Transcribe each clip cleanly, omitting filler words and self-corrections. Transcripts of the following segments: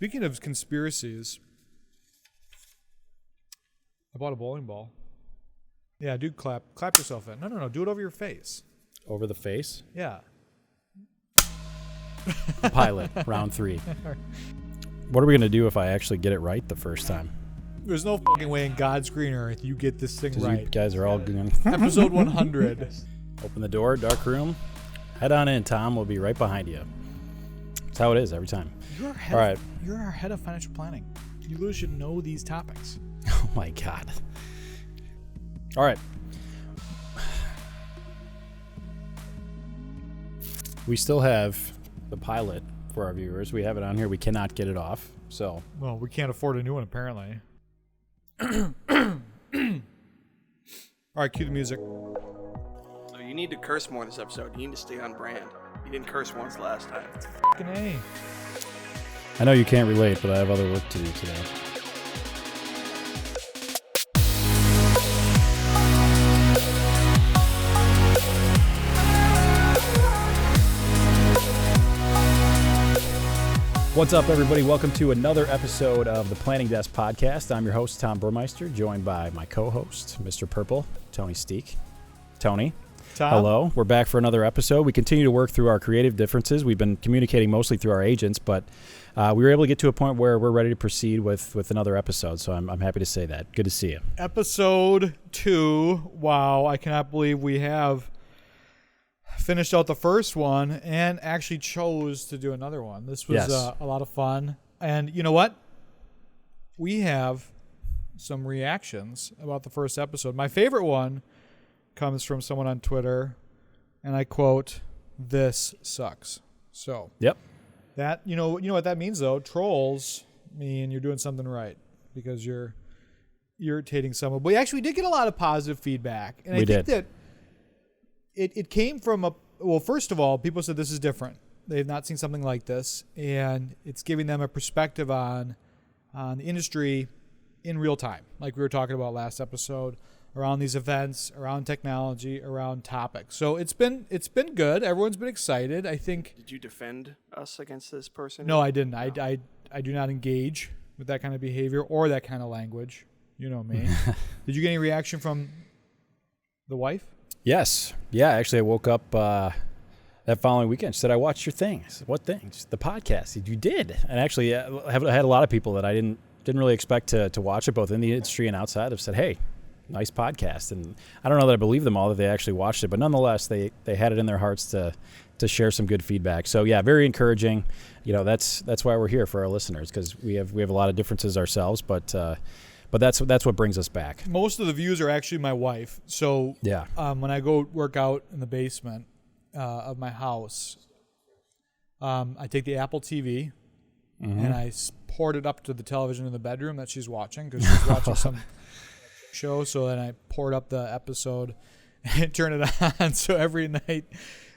Speaking of conspiracies, I bought a bowling ball. Yeah, dude, clap yourself in. No, do it over your face. Over the face? Yeah. The pilot, round 3. What are we going to do if I actually get it right the first time? There's no fucking way in God's green earth you get this thing right. You guys are all going Episode 100. Open the door, dark room. Head on in, Tom. We'll be right behind you. That's how it is every time. You're our head of financial planning. You really should know these topics. Oh, my God. All right. We still have the pilot for our viewers. We have it on here. We cannot get it off. So, well, we can't afford a new one, apparently. All right, cue the music. So you need to curse more this episode. You need to stay on brand. You didn't curse once last time. Fucking A. I know you can't relate, but I have other work to do today. What's up, everybody? Welcome to another episode of the Planning Desk Podcast. I'm your host, Tom Burmeister, joined by my co-host, Mr. Purple, Tony Steek. Tony, Tom? Hello. We're back for another episode. We continue to work through our creative differences. We've been communicating mostly through our agents, but we were able to get to a point where we're ready to proceed with another episode, so I'm happy to say that. Good to see you. Episode 2. Wow, I cannot believe we have finished out the first one and actually chose to do another one. This was a lot of fun. And you know what? We have some reactions about the first episode. My favorite one comes from someone on Twitter, and I quote, "This sucks." So Yep. that you know what that means though. Trolls mean you're doing something right because you're irritating someone. But we did get a lot of positive feedback, and I think that it came from first of all, people said this is different. They've not seen something like this, and it's giving them a perspective on the industry in real time, like we were talking about last episode, around these events, around technology, around topics. So it's been good. Everyone's been excited. I think. Did you defend us against this person? No, I didn't. No. I do not engage with that kind of behavior or that kind of language. You know me. Did you get any reaction from the wife? Yes. Yeah, actually, I woke up that following weekend. She said, I watched your thing. I said, what things? The podcast. You did. And actually, I had a lot of people that I didn't really expect to watch it, both in the industry and outside, have said, hey, nice podcast. And I don't know that I believe them all that they actually watched it, but nonetheless, they had it in their hearts to share some good feedback. So, yeah, very encouraging. You know, that's why we're here for our listeners, because we have a lot of differences ourselves, but that's what brings us back. Most of the views are actually my wife. So yeah, when I go work out in the basement of my house, I take the Apple TV and I port it up to the television in the bedroom that she's watching, because she's watching some show. So then I port up the episode and turn it on. So every night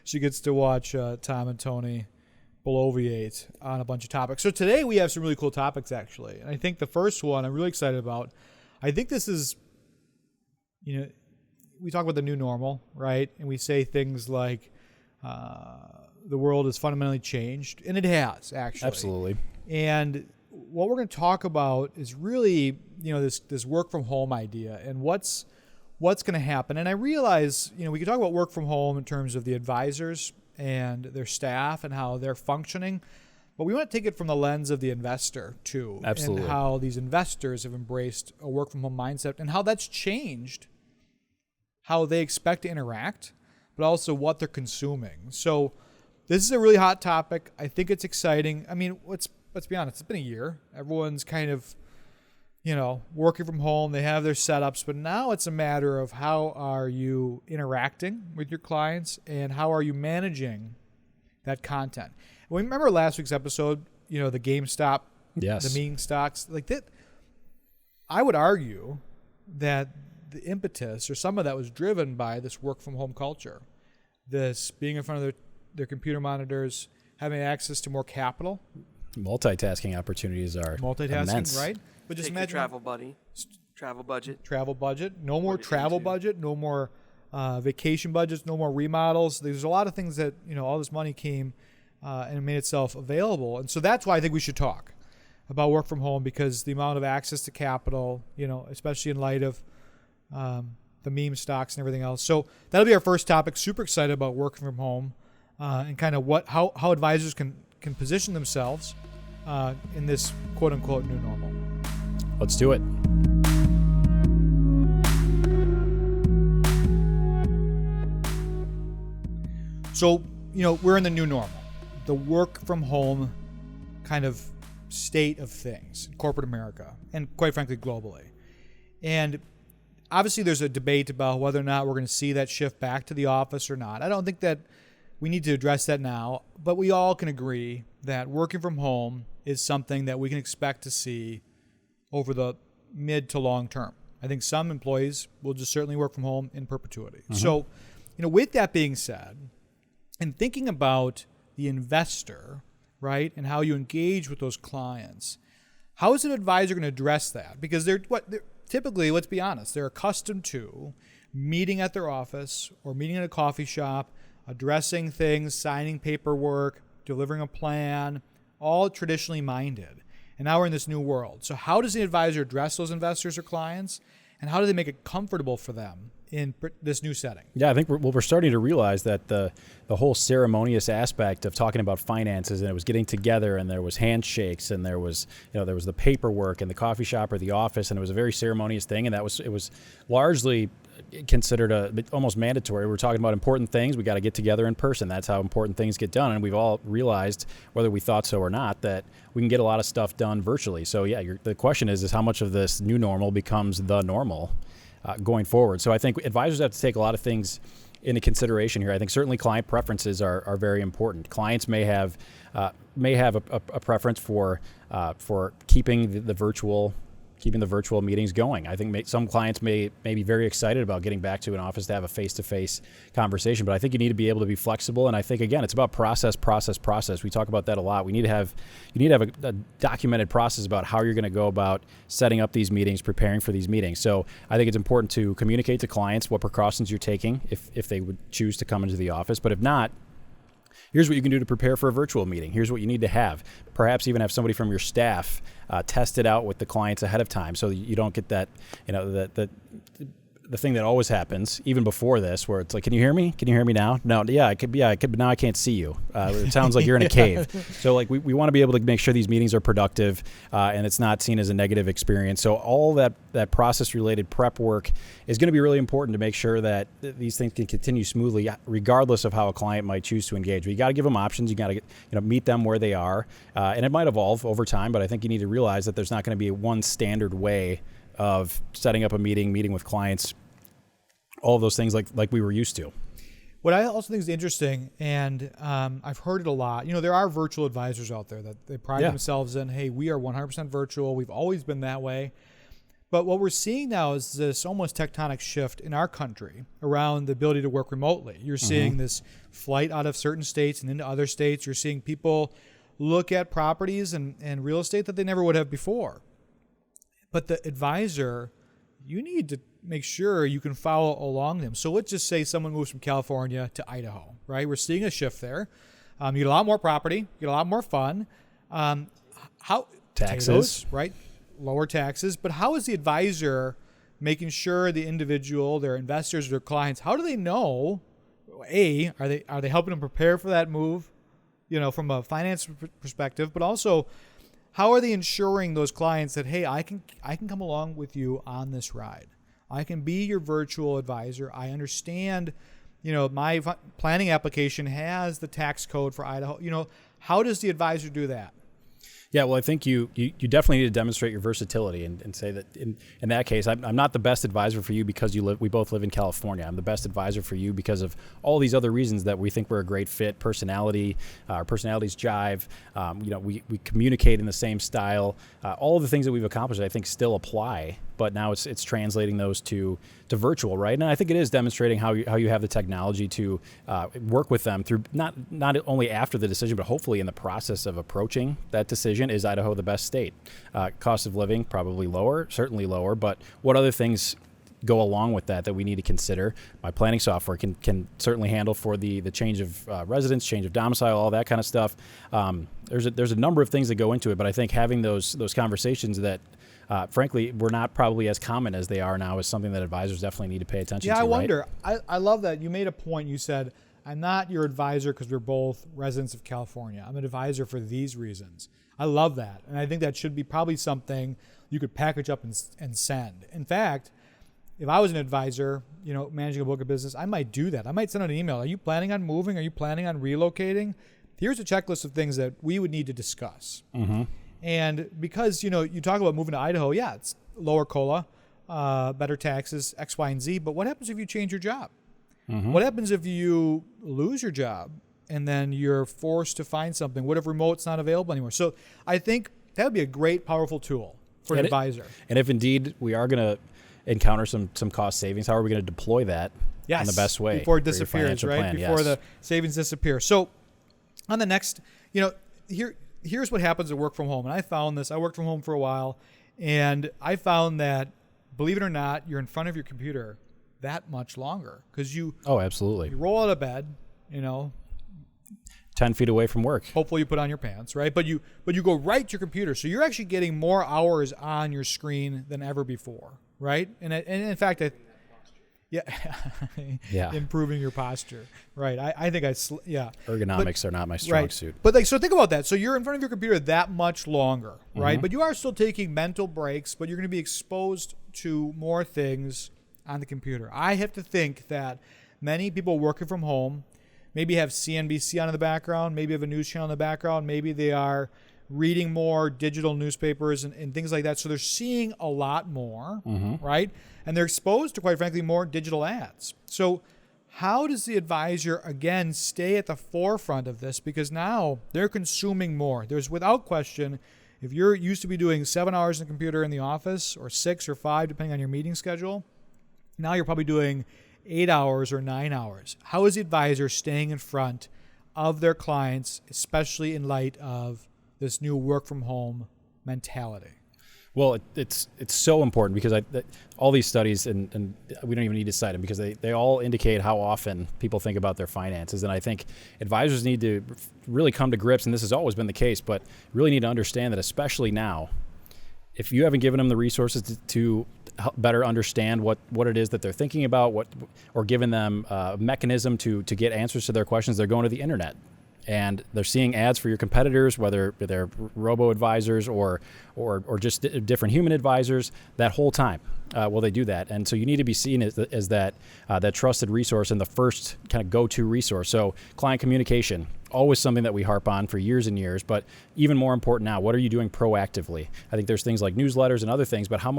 she gets to watch Tom and Tony bloviate on a bunch of topics. So today we have some really cool topics, actually. And I think the first one I'm really excited about. I think this is, we talk about the new normal, right? And we say things like the world has fundamentally changed. And it has, actually. Absolutely. And what we're going to talk about is really, this work from home idea and what's going to happen. And I realize, we can talk about work from home in terms of the advisors and their staff and how they're functioning, but we want to take it from the lens of the investor too. Absolutely. And how these investors have embraced a work from home mindset and how that's changed how they expect to interact, but also what they're consuming. So this is a really hot topic. I think it's exciting. I mean, let's be honest, it's been a year. Everyone's kind of, working from home. They have their setups, but now it's a matter of how are you interacting with your clients and how are you managing that content. And we remember last week's episode, the GameStop, yes, the meme stocks, like that. I would argue that the impetus or some of that was driven by this work from home culture, this being in front of their computer monitors, having access to more capital. Multitasking opportunities are immense. Right? But just imagine travel budget. Travel budget. No more travel budget. No more vacation budgets. No more remodels. There's a lot of things that all this money came and made itself available, and so that's why I think we should talk. about work from home because the amount of access to capital, especially in light of the meme stocks and everything else. So that'll be our first topic. Super excited about working from home and kind of how advisors can position themselves in this quote unquote new normal. Let's do it. So, we're in the new normal, the work from home kind of state of things in corporate America and quite frankly globally. And obviously there's a debate about whether or not we're going to see that shift back to the office or not. I don't think that we need to address that now, but we all can agree that working from home is something that we can expect to see over the mid to long term. I think some employees will just certainly work from home in perpetuity. Mm-hmm. So, with that being said, and thinking about the investor, right, and how you engage with those clients, how is an advisor going to address that? Because they're typically, let's be honest, they're accustomed to meeting at their office or meeting at a coffee shop, addressing things, signing paperwork, delivering a plan, all traditionally minded. And now we're in this new world. So how does the advisor address those investors or clients? And how do they make it comfortable for them in this new setting? Yeah, I think we're starting to realize that the whole ceremonious aspect of talking about finances, and it was getting together, and there was handshakes, and there was the paperwork in the coffee shop or the office, and it was a very ceremonious thing, and it was largely considered almost mandatory. We're talking about important things. We got to get together in person. That's how important things get done, and we've all realized, whether we thought so or not, that we can get a lot of stuff done virtually. So yeah, the question is how much of this new normal becomes the normal going forward. So I think advisors have to take a lot of things into consideration here. I think certainly client preferences are very important. Clients may have a preference for keeping the virtual meetings going. I think some clients may be very excited about getting back to an office to have a face-to-face conversation, but I think you need to be able to be flexible. And I think, again, it's about process. We talk about that a lot. You need to have a documented process about how you're going to go about setting up these meetings, preparing for these meetings. So I think it's important to communicate to clients what precautions you're taking if they would choose to come into the office. But if not, here's what you can do to prepare for a virtual meeting. Here's what you need to have. Perhaps even have somebody from your staff test it out with the clients ahead of time, so that you don't get that, the thing that always happens, even before this, where it's like, can you hear me? Can you hear me now? No, yeah, I could, but now I can't see you. It sounds like you're in a cave. So like we want to be able to make sure these meetings are productive and it's not seen as a negative experience. So all that process-related prep work is going to be really important to make sure that these things can continue smoothly, regardless of how a client might choose to engage. But you got to give them options. You got to meet them where they are, and it might evolve over time. But I think you need to realize that there's not going to be one standard way of setting up a meeting with clients, all of those things like we were used to. What I also think is interesting, and I've heard it a lot, there are virtual advisors out there that they pride themselves in, hey, we are 100% virtual. We've always been that way. But what we're seeing now is this almost tectonic shift in our country around the ability to work remotely. You're seeing this flight out of certain states and into other states. You're seeing people look at properties and real estate that they never would have before. But the advisor, you need to make sure you can follow along them. So let's just say someone moves from California to Idaho, right? We're seeing a shift there. You get a lot more property, you get a lot more fun. How taxes, potatoes, right? Lower taxes. But how is the advisor making sure the individual, their investors, their clients, how do they know? A, are they helping them prepare for that move? From a finance perspective, but also, how are they ensuring those clients that, hey, I can come along with you on this ride? I can be your virtual advisor. I understand, my planning application has the tax code for Idaho. How does the advisor do that? Yeah, well, I think you definitely need to demonstrate your versatility and say that in that case, I'm not the best advisor for you because we both live in California. I'm the best advisor for you because of all these other reasons that we think we're a great fit. Personality, our personalities jive. We communicate in the same style. All of the things that we've accomplished, I think, still apply. But now it's translating those to virtual, right? And I think it is demonstrating how you have the technology to work with them through not only after the decision, but hopefully in the process of approaching that decision. Is Idaho the best state? Cost of living probably lower, certainly lower. But what other things go along with that we need to consider. My planning software can certainly handle for the change of residence, change of domicile, all that kind of stuff. There's a number of things that go into it, but I think having those conversations that frankly were not probably as common as they are now is something that advisors definitely need to pay attention to. Yeah, I wonder. Right? I love that you made a point. You said, I'm not your advisor because we're both residents of California. I'm an advisor for these reasons. I love that. And I think that should be probably something you could package up and send. In fact, if I was an advisor, managing a book of business, I might do that. I might send out an email. Are you planning on moving? Are you planning on relocating? Here's a checklist of things that we would need to discuss. Mm-hmm. And because, you talk about moving to Idaho, yeah, it's lower COLA, better taxes, X, Y, and Z. But what happens if you change your job? Mm-hmm. What happens if you lose your job and then you're forced to find something? What if remote's not available anymore? So I think that would be a great, powerful tool for an advisor. And if indeed we are going to encounter some cost savings, how are we going to deploy that in the best way? Before it disappears, right? Plan, before the savings disappear. So on the next, here's what happens at work from home. And I found this. I worked from home for a while, and I found that, believe it or not, you're in front of your computer that much longer because absolutely. You roll out of bed, 10 feet away from work. Hopefully you put on your pants, right? But you go right to your computer. So you're actually getting more hours on your screen than ever before, right? And in fact, improving your posture, right? I think ergonomics are not my strong suit. But so think about that. So you're in front of your computer that much longer, right? Mm-hmm. But you are still taking mental breaks, but you're going to be exposed to more things on the computer. I have to think that many people working from home maybe have CNBC on in the background, maybe have a news channel in the background, maybe they are reading more digital newspapers and things like that. So they're seeing a lot more, mm-hmm. right? And they're exposed to, quite frankly, more digital ads. So how does the advisor, again, stay at the forefront of this? Because now they're consuming more. There's, without question, if you're used to be doing 7 hours in the computer in the office, or 6 or 5, depending on your meeting schedule, now you're probably doing 8 hours or 9 hours. How is the advisor staying in front of their clients, especially in light of this new work from home mentality? Well, it's so important because all these studies, and we don't even need to cite them because they all indicate how often people think about their finances. And I think advisors need to really come to grips, and this has always been the case, but really need to understand that especially now, if you haven't given them the resources to help better understand what it is that they're thinking about, or given them a mechanism to get answers to their questions, they're going to the internet. And they're seeing ads for your competitors, whether they're robo-advisors or just different human advisors, that whole time while they do that. And so you need to be seen as that trusted resource and the first kind of go-to resource. So client communication, always something that we harp on for years and years, but even more important now, what are you doing proactively? I think there's things like newsletters and other things, but how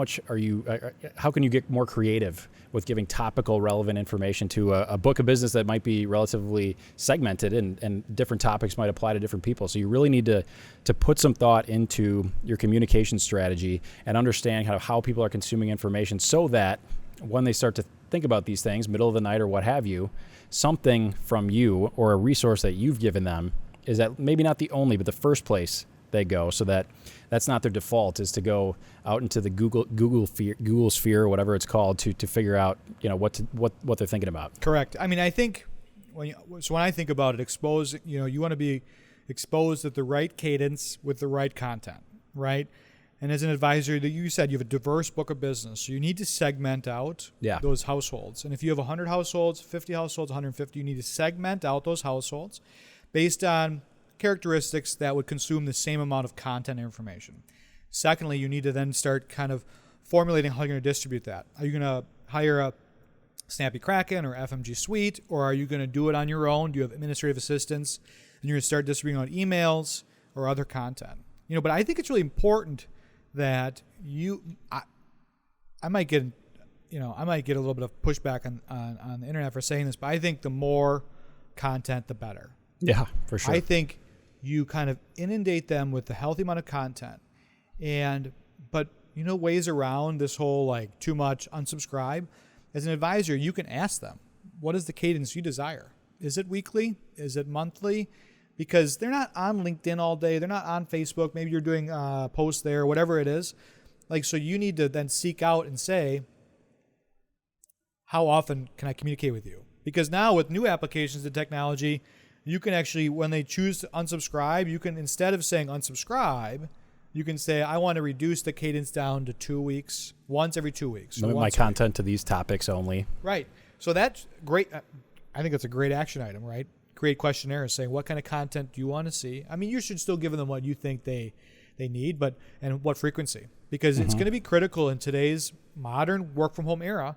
can you get more creative with giving topical, relevant information to a book of business that might be relatively segmented and different topics might apply to different people. So you really need to put some thought into your communication strategy and understand kind of how people are consuming information so that when they start to think about these things, middle of the night or what have you, something from you or a resource that you've given them is that maybe not the only, but the first place they go, so that's not their default, is to go out into the Google sphere or whatever it's called to figure out what they're thinking about. Correct. I mean, I think when I think about it, you want to be exposed at the right cadence with the right content, right? And as an advisor, you said you have a diverse book of business, so you need to segment out those households. And if you have 100 households, 50 households, 150, you need to segment out those households based on characteristics that would consume the same amount of content and information. Secondly, you need to then start kind of formulating how you're going to distribute that. Are you going to hire a Snappy Kraken or FMG Suite, or are you going to do it on your own? Do you have administrative assistants? And you're going to start distributing out emails or other content. But I think it's really important that I might get a little bit of pushback on the internet for saying this, but I think the more content, the better. Yeah, for sure. I think you kind of inundate them with a healthy amount of content, but ways around this whole like too much, unsubscribe. As an advisor, you can ask them, what is the cadence you desire? Is it weekly? Is it monthly? Because they're not on LinkedIn all day. They're not on Facebook. Maybe you're doing posts there, whatever it is. So you need to then seek out and say, how often can I communicate with you? Because now with new applications and technology, you can actually, when they choose to unsubscribe, you can, instead of saying unsubscribe, you can say, I want to reduce the cadence down to 2 weeks, once every 2 weeks. Limit my content to these topics only. Right. So that's great. I think that's a great action item, right? Create questionnaires saying, what kind of content do you want to see? I mean, you should still give them what you think they need, but and what frequency. Because it's going to be critical in today's modern work from home era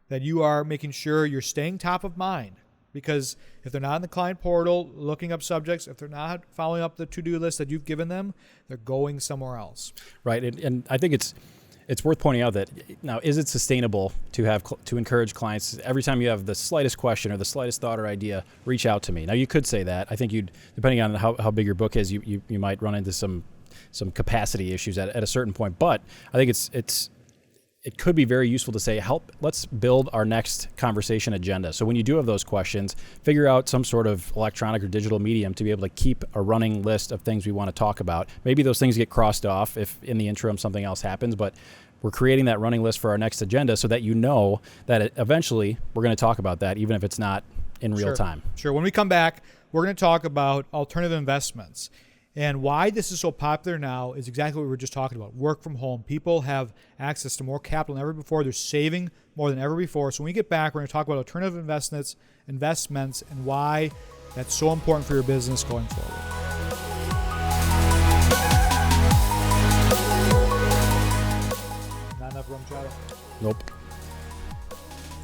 that you are making sure you're staying top of mind. Because if they're not in the client portal looking up subjects, if they're not following up the to-do list that you've given them, they're going somewhere else. Right, and I think it's worth pointing out that now, is it sustainable to encourage clients every time you have the slightest question or the slightest thought or idea, reach out to me? Now, you could say that. I think you'd, depending on how big your book is, you might run into some capacity issues at a certain point. But I think it could be very useful to say, let's build our next conversation agenda. So when you do have those questions, figure out some sort of electronic or digital medium to be able to keep a running list of things we want to talk about. Maybe those things get crossed off if in the interim something else happens, but we're creating that running list for our next agenda so that you know that eventually we're going to talk about that, even if it's not in real time. Sure. When we come back, we're going to talk about alternative investments. And why this is so popular now is exactly what we were just talking about. Work from home. People have access to more capital than ever before. They're saving more than ever before. So when we get back, we're going to talk about alternative investments, and why that's so important for your business going forward. Not enough rum chata? Nope.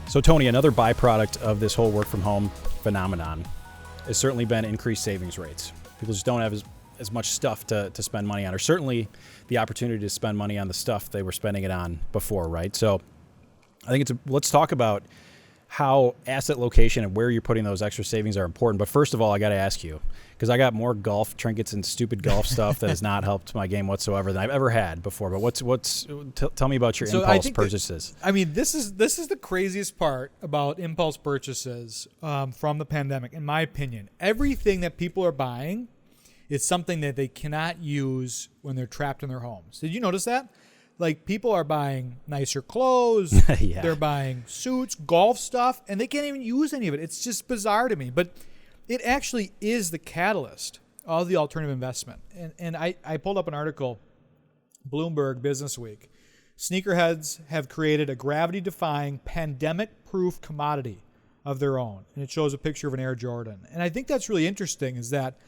So Tony, another byproduct of this whole work from home phenomenon has certainly been increased savings rates. People just don't have as much stuff to spend money on, or certainly the opportunity to spend money on the stuff they were spending it on before, right? So I think let's talk about how asset location and where you're putting those extra savings are important. But first of all, I got to ask you, because I got more golf trinkets and stupid golf stuff that has not helped my game whatsoever than I've ever had before. But tell me about your impulse purchases. This is the craziest part about impulse purchases from the pandemic, in my opinion. Everything that people are buying is something that they cannot use when they're trapped in their homes. Did you notice that? Like, people are buying nicer clothes, yeah. They're buying suits, golf stuff, and they can't even use any of it. It's just bizarre to me. But it actually is the catalyst of the alternative investment. And I pulled up an article, Bloomberg Business Week. Sneakerheads have created a gravity-defying, pandemic-proof commodity of their own. And it shows a picture of an Air Jordan. And I think that's really interesting, is that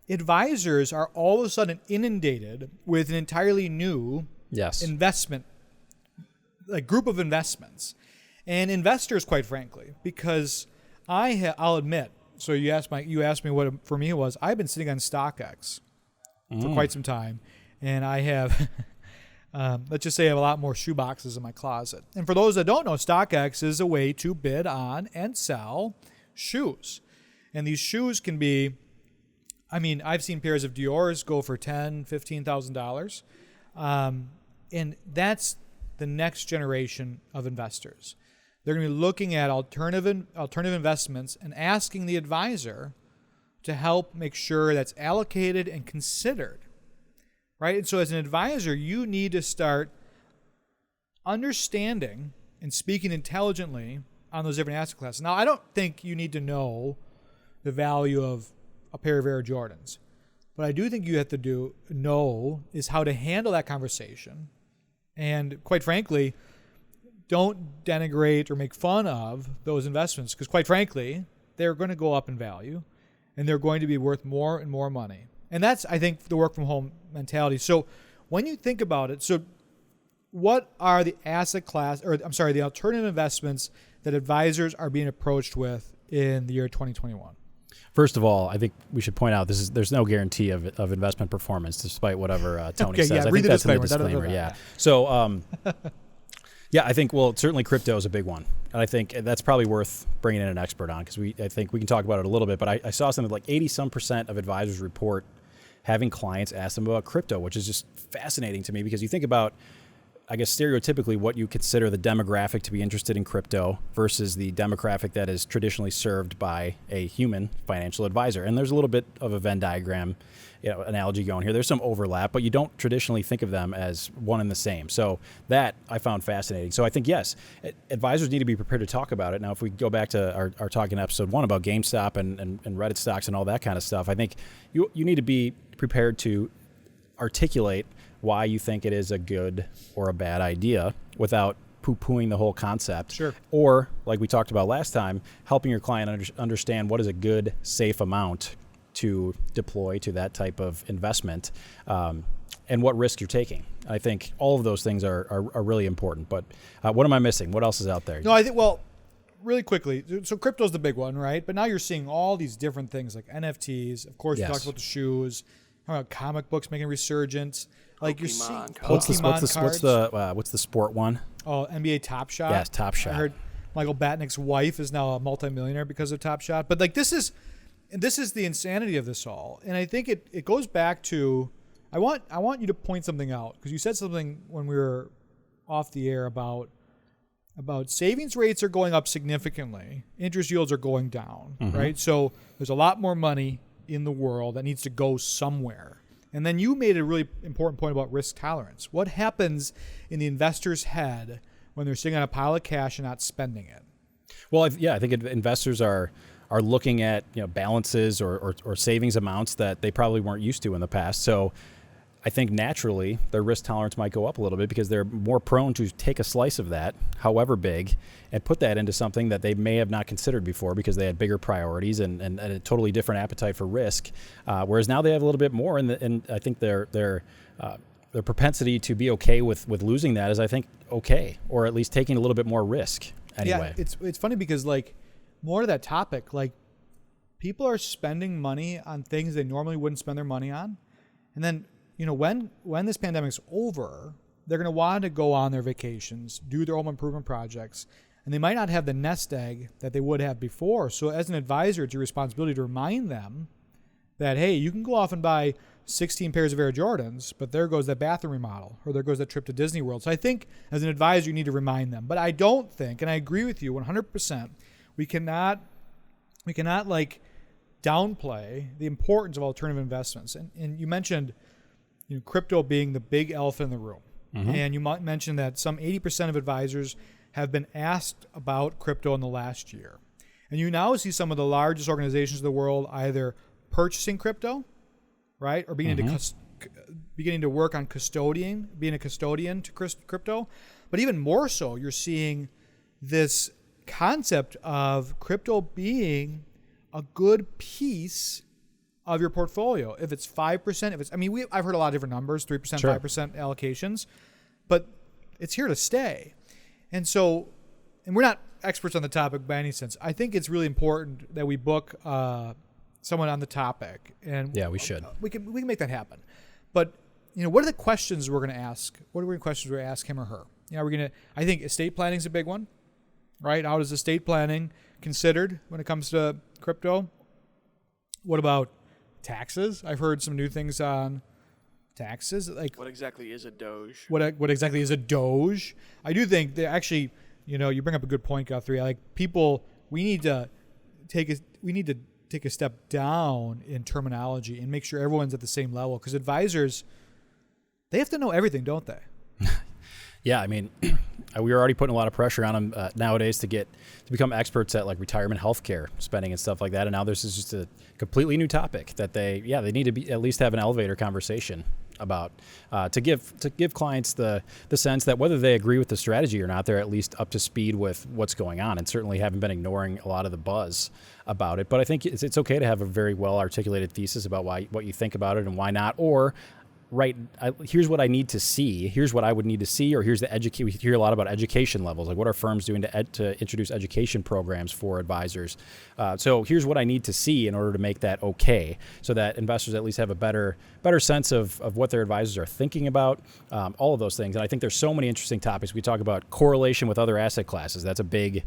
advisors are all of a sudden inundated with an entirely new investment, like group of investments, and investors, quite frankly, because I'll admit. So you asked me what for me it was. I've been sitting on StockX for quite some time, and I have, let's just say, I have a lot more shoe boxes in my closet. And for those that don't know, StockX is a way to bid on and sell shoes, and these shoes can be. I mean, I've seen pairs of Dior's go for $10,000, $15,000. And that's the next generation of investors. They're going to be looking at alternative investments and asking the advisor to help make sure that's allocated and considered, right? And so as an advisor, you need to start understanding and speaking intelligently on those different asset classes. Now, I don't think you need to know the value of a pair of Air Jordans. What I do think you have to know is how to handle that conversation. And quite frankly, don't denigrate or make fun of those investments, because quite frankly, they're going to go up in value and they're going to be worth more and more money. And that's, I think, the work from home mentality. So when you think about it, so what are the the alternative investments that advisors are being approached with in the year 2021? First of all, I think we should point out there's no guarantee of investment performance, despite whatever Tony says. Yeah, I think that's in the disclaimer. Yeah. So, I think certainly crypto is a big one, and I think that's probably worth bringing in an expert on, because I think we can talk about it a little bit. But I saw something like 80% of advisors report having clients ask them about crypto, which is just fascinating to me, because you think about I guess, stereotypically what you consider the demographic to be interested in crypto versus the demographic that is traditionally served by a human financial advisor. And there's a little bit of a Venn diagram, analogy going here. There's some overlap, but you don't traditionally think of them as one and the same. So that I found fascinating. So I think, yes, advisors need to be prepared to talk about it. Now, if we go back to our talk in episode 1 about GameStop and Reddit stocks and all that kind of stuff, I think you need to be prepared to articulate why you think it is a good or a bad idea without poo-pooing the whole concept. Sure. Or, like we talked about last time, helping your client understand what is a good, safe amount to deploy to that type of investment, and what risk you're taking. I think all of those things are really important. But what am I missing? What else is out there? No, I think, well, really quickly, so crypto's the big one, right? But now you're seeing all these different things like NFTs. Of course, Yes. you talked about the shoes, about comic books making a resurgence. Like you're seeing cards. What's the sport one? Oh, NBA Top Shot. Yes, Top Shot. I heard Michael Batnick's wife is now a multimillionaire because of Top Shot. But like this is the insanity of this all. And I think it goes back to I want you to point something out, because you said something when we were off the air about savings rates are going up significantly, interest yields are going down, right? So there's a lot more money in the world that needs to go somewhere. And then you made a really important point about risk tolerance. What happens in the investor's head when they're sitting on a pile of cash and not spending it? Well, I think investors are looking at balances or savings amounts that they probably weren't used to in the past. So I think naturally their risk tolerance might go up a little bit because they're more prone to take a slice of that, however big, and put that into something that they may have not considered before because they had bigger priorities and a totally different appetite for risk. Whereas now they have a little bit more, and I think their propensity to be okay with losing that is, I think, okay, or at least taking a little bit more risk anyway. Yeah, it's funny because like more to that topic, like people are spending money on things they normally wouldn't spend their money on, and then when this pandemic's over, they're going to want to go on their vacations, do their home improvement projects, and they might not have the nest egg that they would have before. So as an advisor, it's your responsibility to remind them that, hey, you can go off and buy 16 pairs of Air Jordans, but there goes that bathroom remodel, or there goes that trip to Disney World. So I think as an advisor, you need to remind them. But I don't think, and I agree with you 100%, we cannot like downplay the importance of alternative investments. And you mentioned crypto being the big elephant in the room. And you might mention that some 80% of advisors have been asked about crypto in the last year. And you now see some of the largest organizations in the world either purchasing crypto, right, or beginning to work on being a custodian to crypto. But even more so, you're seeing this concept of crypto being a good piece of your portfolio. If it's 5%, I've heard a lot of different numbers, 3%, Sure. 5% allocations, but it's here to stay. And so, and we're not experts on the topic by any sense. I think it's really important that we book someone on the topic, and Yeah, we should. We can make that happen. But what are the questions we're going to ask? What are the questions we're going to ask him or her? I think estate planning is a big one, right? How is estate planning considered when it comes to crypto? What about taxes? I've heard some new things on taxes. Like, What exactly is a Doge? what exactly is a Doge? I do think that actually, you bring up a good point, Guthrie. Like people, we need to take a step down in terminology and make sure everyone's at the same level, because advisors, they have to know everything, don't they? Yeah, I mean, we're already putting a lot of pressure on them nowadays to become experts at like retirement healthcare spending and stuff like that. And now this is just a completely new topic that they need to at least have an elevator conversation about to give clients the sense that whether they agree with the strategy or not, they're at least up to speed with what's going on, and certainly haven't been ignoring a lot of the buzz about it. But I think it's okay to have a very well articulated thesis about what you think about it and why not, or here's what I need to see. Here's what I would need to see, or here's we hear a lot about education levels, like what are firms doing to introduce education programs for advisors. So here's what I need to see in order to make that okay, so that investors at least have a better sense of what their advisors are thinking about, all of those things. And I think there's so many interesting topics. We talk about correlation with other asset classes. That's a big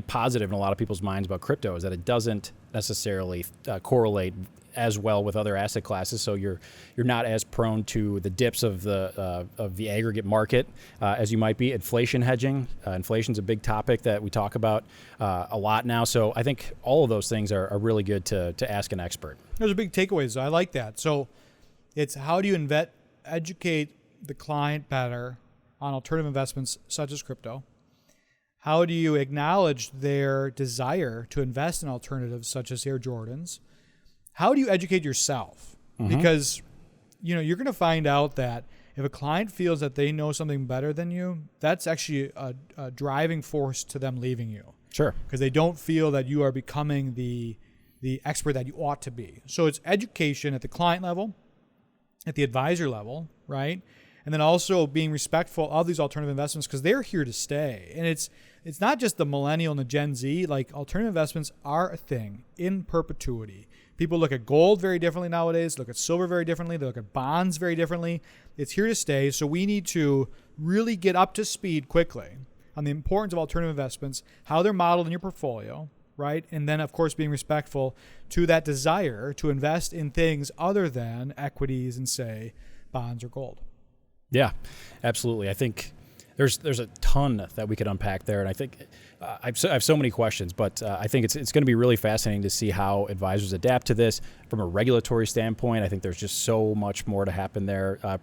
positive in a lot of people's minds about crypto, is that it doesn't necessarily correlate as well with other asset classes, so you're not as prone to the dips of the aggregate market as you might be. Inflation hedging, inflation's a big topic that we talk about a lot now. So I think all of those things are really good to ask an expert. Those are big takeaways. I like that. So it's how do you educate the client better on alternative investments such as crypto? How do you acknowledge their desire to invest in alternatives such as Air Jordans? How do you educate yourself? Because you're going to find out that if a client feels that they know something better than you, that's actually a driving force to them leaving you. Sure. Because they don't feel that you are becoming the expert that you ought to be. So it's education at the client level, at the advisor level, right? And then also being respectful of these alternative investments because they're here to stay. And it's not just the millennial and the Gen Z. Like, alternative investments are a thing in perpetuity. People look at gold very differently nowadays, look at silver very differently, they look at bonds very differently. It's here to stay. So we need to really get up to speed quickly on the importance of alternative investments, how they're modeled in your portfolio, right? And then, of course, being respectful to that desire to invest in things other than equities and, say, bonds or gold. Yeah, absolutely. I think there's a ton that we could unpack there, and I think I have so many questions, but I think it's going to be really fascinating to see how advisors adapt to this from a regulatory standpoint. I think there's just so much more to happen there,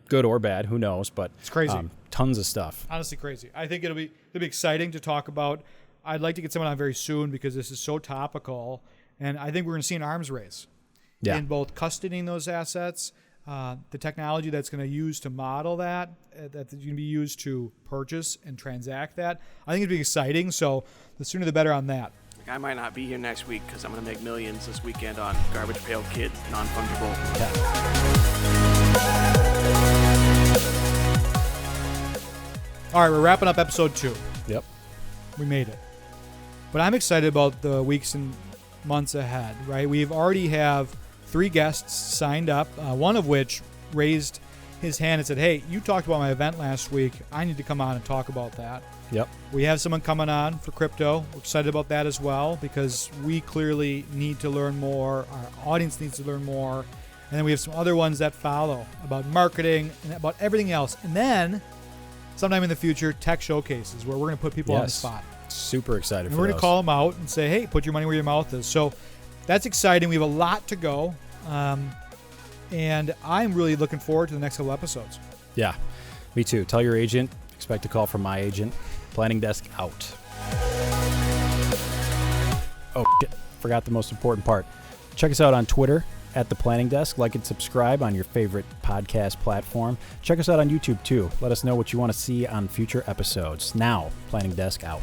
good or bad, who knows? But it's crazy. Tons of stuff. Honestly, crazy. I think it'll be exciting to talk about. I'd like to get someone on very soon because this is so topical, and I think we're going to see an arms race in both custodying those assets. The technology that's going to use to model that's going to be used to purchase and transact that. I think it'd be exciting. So the sooner the better on that. I might not be here next week because I'm going to make millions this weekend on Garbage Pail Kids, non-fungible. Yeah. All right, we're wrapping up episode 2. Yep. We made it. But I'm excited about the weeks and months ahead, right? We've already have 3 guests signed up, one of which raised his hand and said, hey, you talked about my event last week. I need to come on and talk about that. Yep. We have someone coming on for crypto. We're excited about that as well because we clearly need to learn more. Our audience needs to learn more. And then we have some other ones that follow about marketing and about everything else. And then sometime in the future, tech showcases where we're going to put people on the spot. Super excited and for we're going to call them out and say, hey, put your money where your mouth is. So that's exciting. We have a lot to go. And I'm really looking forward to the next couple episodes. Yeah, me too. Tell your agent. Expect a call from my agent. Planning Desk out. Oh, shit. Forgot the most important part. Check us out on Twitter at The Planning Desk. Like and subscribe on your favorite podcast platform. Check us out on YouTube too. Let us know what you want to see on future episodes. Now, Planning Desk out.